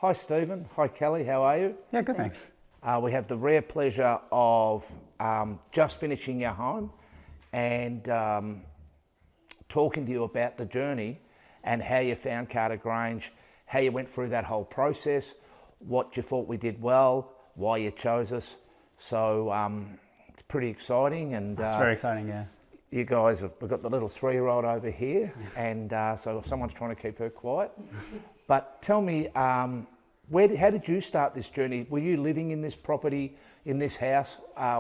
Hi Stephen, hi Kelly, how are you? Yeah, good, thanks. We have the rare pleasure of just finishing your home and talking to you about the journey and how you found Carter Grange, how you went through that whole process, what you thought we did well, why you chose us. So it's pretty exciting. And It's very exciting, yeah. you guys we've got the little 3-year-old over here, and so someone's trying to keep her quiet. But tell me, how did you start this journey? Were you living in this property, in this house,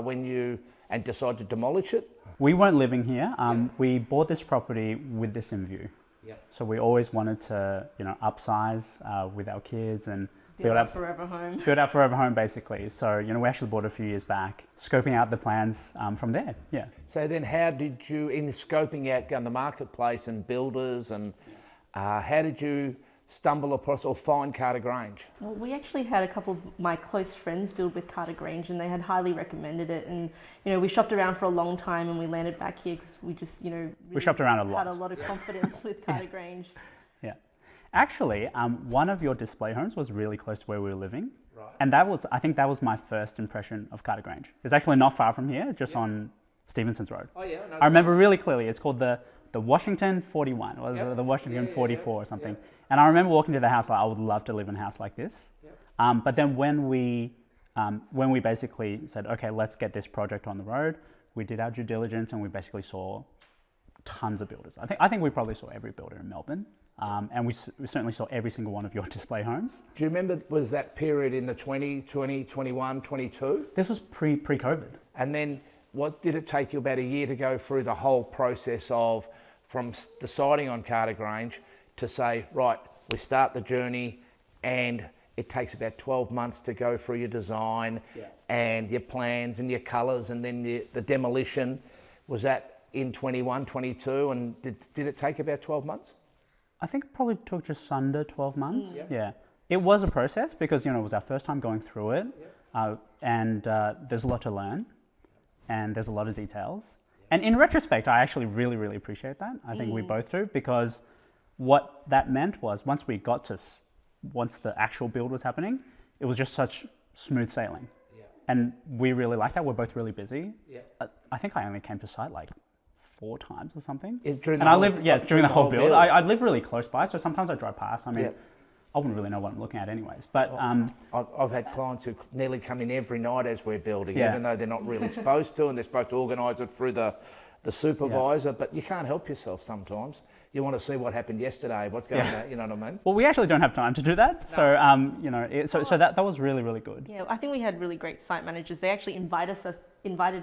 when you decided to demolish it? We weren't living here. We bought this property with this in view. Yep. So we always wanted to, upsize with our kids and build our forever home. Build our forever home, basically. So, we actually bought it a few years back, scoping out the plans from there, yeah. So then how did you, in scoping out the marketplace and builders, and how did you stumble across or find Carter Grange? Well, we actually had a couple of my close friends build with Carter Grange, and they had highly recommended it. And we shopped around for a long time, and we landed back here because we just really we shopped around a lot. Had a lot of confidence with Carter Grange. Yeah, actually, one of your display homes was really close to where we were living, right. And I think that was my first impression of Carter Grange. It's actually not far from here, just on Stevenson's Road. Oh yeah, I remember really clearly. It's called the Washington 41. It was the Washington 44 or something. Yeah. And I remember walking to the house like, I would love to live in a house like this. Yep. But then when we basically said, okay, let's get this project on the road, we did our due diligence and we basically saw tons of builders. I think we probably saw every builder in Melbourne. And we certainly saw every single one of your display homes. Do you remember, was that period in the 20, 21, 22? This was pre-COVID. And then what did it take you about a year to go through the whole process of from deciding on Carter Grange to say, right, we start the journey and it takes about 12 months to go through your design and your plans and your colours and then the demolition? Was that in 21, 22, and did it take about 12 months? I think it probably took just under 12 months. Yeah. It was a process because, it was our first time going through it. And there's a lot to learn and there's a lot of details. And in retrospect, I actually really, really appreciate that. I think we both do, because what that meant was once the actual build was happening, it was just such smooth sailing. Yeah. And we really liked that. We're both really busy. Yeah. I think I only came to site like 4 times or something. During the whole build. I live really close by, so sometimes I drive past. I mean, I wouldn't really know what I'm looking at anyways. But I've had clients who nearly come in every night as we're building, even though they're not really supposed to, and they're supposed to organise it through the supervisor, but you can't help yourself sometimes. You want to see what happened yesterday, what's going on, you know what I mean? Well, we actually don't have time to do that. No. So that was really, really good. Yeah, I think we had really great site managers. They actually invited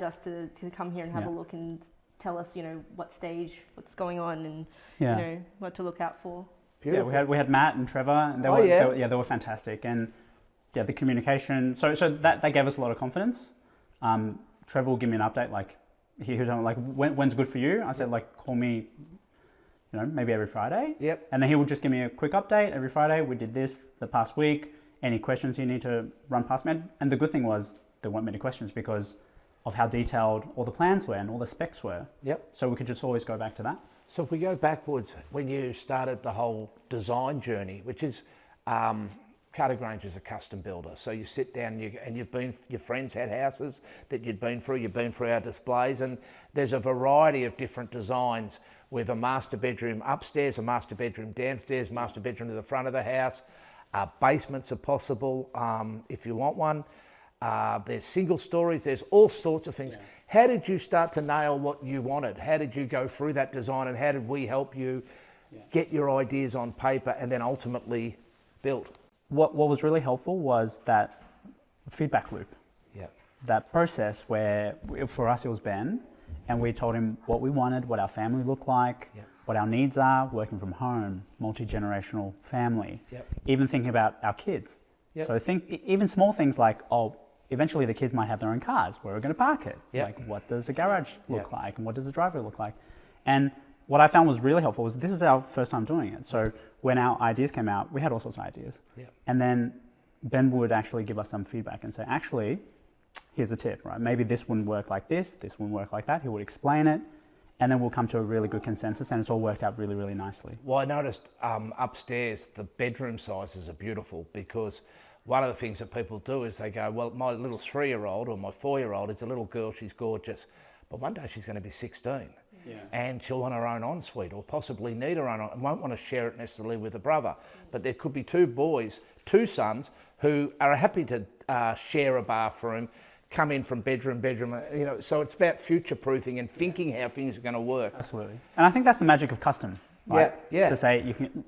us to come here and have a look and tell us, what stage, what's going on, and what to look out for. Beautiful. Yeah, we had Matt and Trevor, and they were fantastic, and the communication. So that gave us a lot of confidence. Trevor will give me an update, like he was like, when's good for you? I said, like, call me, maybe every Friday. Yep. And then he would just give me a quick update every Friday. We did this the past week. Any questions you need to run past me? And the good thing was there weren't many questions because of how detailed all the plans were and all the specs were. Yep. So we could just always go back to that. So if we go backwards, when you started the whole design journey, which is Carter Grange is a custom builder. So you sit down and your friends had houses that you've been through our displays, and there's a variety of different designs with a master bedroom upstairs, a master bedroom downstairs, master bedroom to the front of the house. Basements are possible if you want one. There's single stories, there's all sorts of things. Yeah. How did you start to nail what you wanted? How did you go through that design, and how did we help you get your ideas on paper and then ultimately build? What was really helpful was that feedback loop. Yeah. That process where, for us, it was Ben, and we told him what we wanted, what our family looked like, what our needs are, working from home, multi-generational family, even thinking about our kids. Yep. So think even small things like, eventually the kids might have their own cars. Where are we going to park it? Yep. Like, what does the garage look like? And what does the driveway look like? And what I found was really helpful was this is our first time doing it. So when our ideas came out, we had all sorts of ideas. Yep. And then Ben would actually give us some feedback and say, actually, here's a tip, right? Maybe this wouldn't work like this wouldn't work like that. He would explain it. and then we'll come to a really good consensus, and it's all worked out really, really nicely. Well, I noticed upstairs the bedroom sizes are beautiful, because one of the things that people do is they go, well, my little 3-year-old or my 4-year-old is a little girl, she's gorgeous, but one day she's going to be 16. Yeah. And she'll want her own ensuite, or possibly need her own, and won't want to share it necessarily with a brother. But there could be 2 boys, 2 sons, who are happy to share a bathroom, come in from bedroom, you know. So it's about future-proofing and thinking how things are going to work. Absolutely. And I think that's the magic of custom, right? Yeah. To say you can,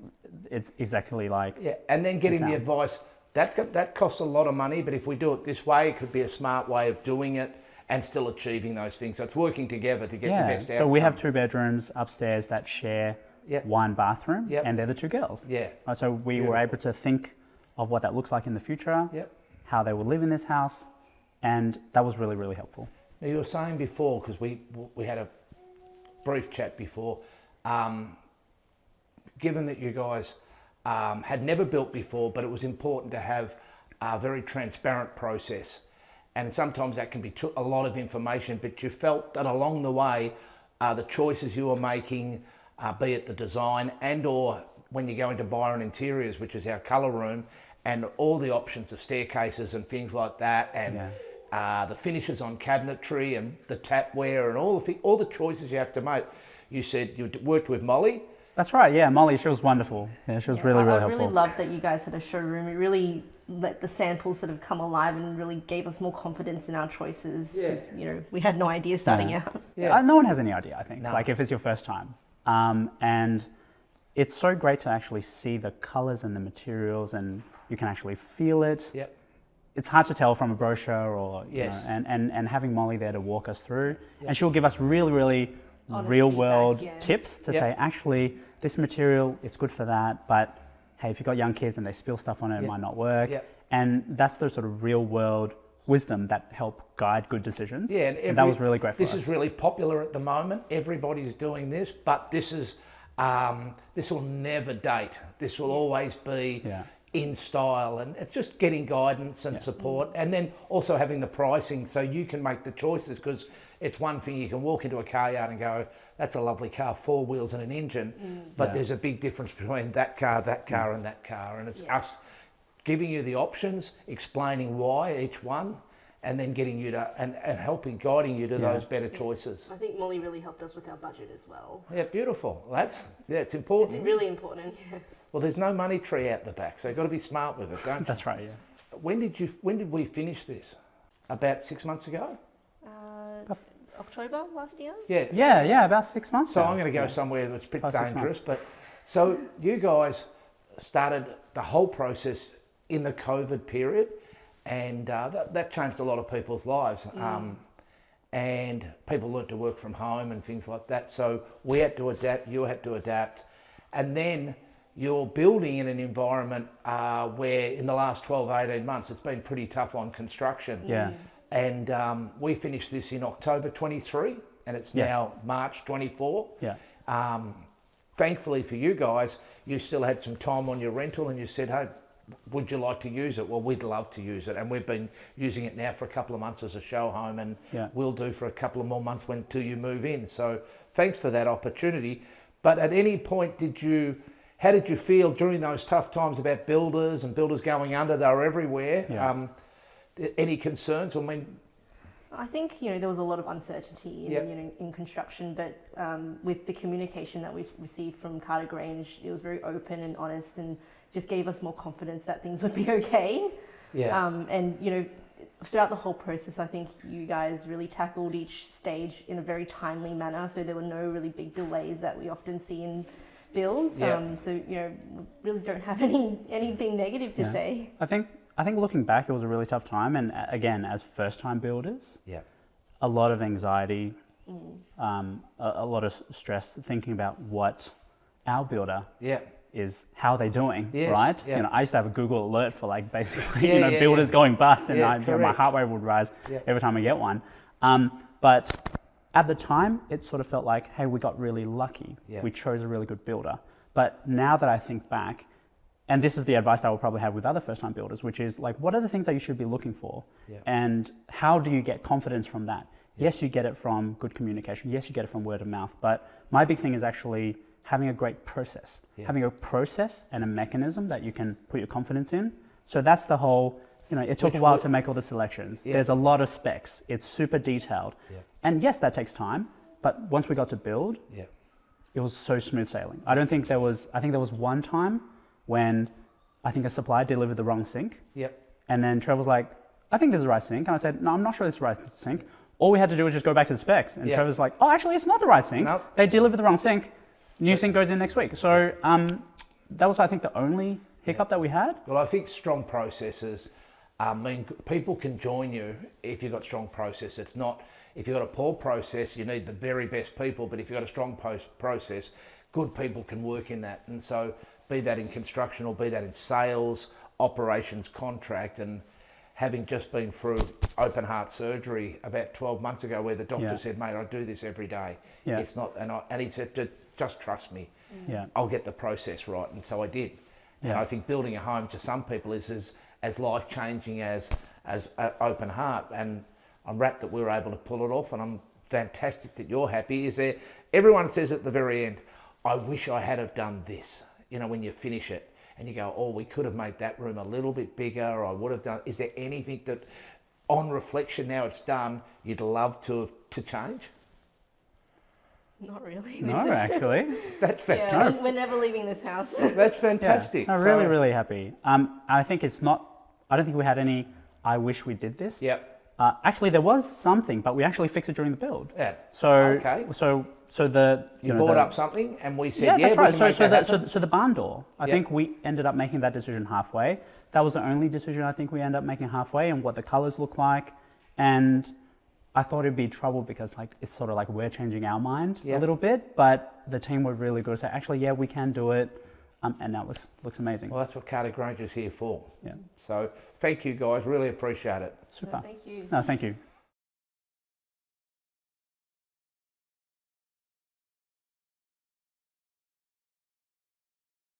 it's exactly like. Yeah, and then getting the advice. That costs a lot of money, but if we do it this way, it could be a smart way of doing it and still achieving those things. So it's working together to get the best outcome. So we have 2 bedrooms upstairs that share one bathroom, and they're the 2 girls. Yeah. So we were able to think of what that looks like in the future, how they would live in this house, and that was really, really helpful. Now, you were saying before, because we had a brief chat before, given that you guys had never built before, but it was important to have a very transparent process. And sometimes that can be a lot of information, but you felt that along the way, the choices you were making, be it the design and or when you go into Byron Interiors, which is our colour room, and all the options of staircases and things like that, and the finishes on cabinetry and the tapware and all the choices you have to make. You said you worked with Molly. That's right, yeah, Molly, she was wonderful. Yeah, she was really, really helpful. I really loved that you guys had a showroom. It really let the samples sort of come alive and really gave us more confidence in our choices. Yeah. You know, we had no idea starting out. Yeah. No one has any idea, I think, like if it's your first time. And it's so great to actually see the colours and the materials, and you can actually feel it. Yep. It's hard to tell from a brochure, or you know, and having Molly there to walk us through, and she'll give us really, really honest real world tips to say, actually, this material, it's good for that, but hey, if you've got young kids and they spill stuff on it, it might not work. And that's the sort of real world wisdom that help guide good decisions. Yeah, and that was really great for us. This is really popular at the moment. Everybody's doing this, but this will never date. This will always be in style, and it's just getting guidance and support, and then also having the pricing so you can make the choices, because it's one thing you can walk into a car yard and go, that's a lovely car, 4 wheels and an engine, but there's a big difference between that car, and that car, and it's us giving you the options, explaining why each one, and then getting you to and guiding you to those better choices. I think Molly really helped us with our budget as well. Yeah, beautiful. It's important. It's really important. Well, there's no money tree out the back, so you've got to be smart with it, don't you? That's right. Yeah. When did we finish this? About 6 months ago? October last year? Yeah, about 6 months ago. So I'm going to go somewhere that's a bit dangerous, but so you guys started the whole process in the COVID period, and that changed a lot of people's lives. And people learnt to work from home and things like that. So we had to adapt, you had to adapt. And then you're building in an environment where in the last 12, 18 months, it's been pretty tough on construction. Yeah. And we finished this in October 23, and it's now March 24. Yeah. Thankfully for you guys, you still had some time on your rental, and you said, hey, would you like to use it? Well, we'd love to use it, and we've been using it now for a couple of months as a show home, and we'll do for a couple of more months till you move in. So thanks for that opportunity. But at any point, how did you feel during those tough times about builders and builders going under? They were everywhere. Yeah. Any concerns? I think there was a lot of uncertainty in construction, but with the communication that we received from Carter Grange, it was very open and honest, and just gave us more confidence that things would be okay. Yeah. And throughout the whole process, I think you guys really tackled each stage in a very timely manner, so there were no really big delays that we often see in builds. So really don't have anything negative to say. I think looking back, it was a really tough time, and again, as first-time builders, a lot of anxiety, a lot of stress thinking about what our builder is, how they're doing, right? Yeah. I used to have a Google alert for basically builders going bust, and my heart rate would rise every time I get one. But at the time, it sort of felt like, hey, we got really lucky. We chose a really good builder. But now that I think back, and this is the advice that I will probably have with other first-time builders, which is what are the things that you should be looking for? And how do you get confidence from that? Yes, you get it from good communication. Yes, you get it from word of mouth. But my big thing is actually having a great process, having a process and a mechanism that you can put your confidence in. So that's the whole, it took a while to make all the selections. There's a lot of specs. It's super detailed. And yes, that takes time. But once we got to build, it was so smooth sailing. I think there was one time when I think a supplier delivered the wrong sink. And then Trevor's like, I think this is the right sink. And I said, no, I'm not sure this is the right sink. All we had to do was just go back to the specs. And Trevor's like, oh, actually, it's not the right sink. Nope. They delivered the wrong sink. New sink goes in next week. So that was, I think, the only hiccup that we had. Well, I think strong processes mean people can join you if you've got strong process. It's not, if you've got a poor process, you need the very best people, but if you've got a strong process, good people can work in that. And so be that in construction or be that in sales, operations, contract, and having just been through open heart surgery about 12 months ago where the doctor said, mate, I do this every day. It's not, and he said, just trust me. I'll get the process right. And so I did. And I think building a home to some people is as life-changing as open heart. And I'm wrapped that we were able to pull it off, and I'm fantastic that you're happy. Everyone says at the very end, I wish I had have done this, when you finish it. And you go, oh, we could have made that room a little bit bigger, or I would have done. Is there anything that, on reflection, now it's done, you'd love to change? Not really. No, actually. That's fantastic. Yeah, we're never leaving this house. That's fantastic. I'm really, really happy. I think it's not, I don't think we had any, I wish we did this. Actually, there was something, but we actually fixed it during the build. So, okay. So the you brought up something, and we said, that's right. We can make that happen. So the barn door, I think we ended up making that decision halfway. That was the only decision I think we ended up making halfway, and what the colours look like. And I thought it'd be trouble because it's sort of like we're changing our mind a little bit, but the team were really good to say, actually, we can do it, and that looks amazing. Well, that's what Carter Grange is here for. Yeah. So thank you guys, really appreciate it. Super. No, thank you. No, thank you.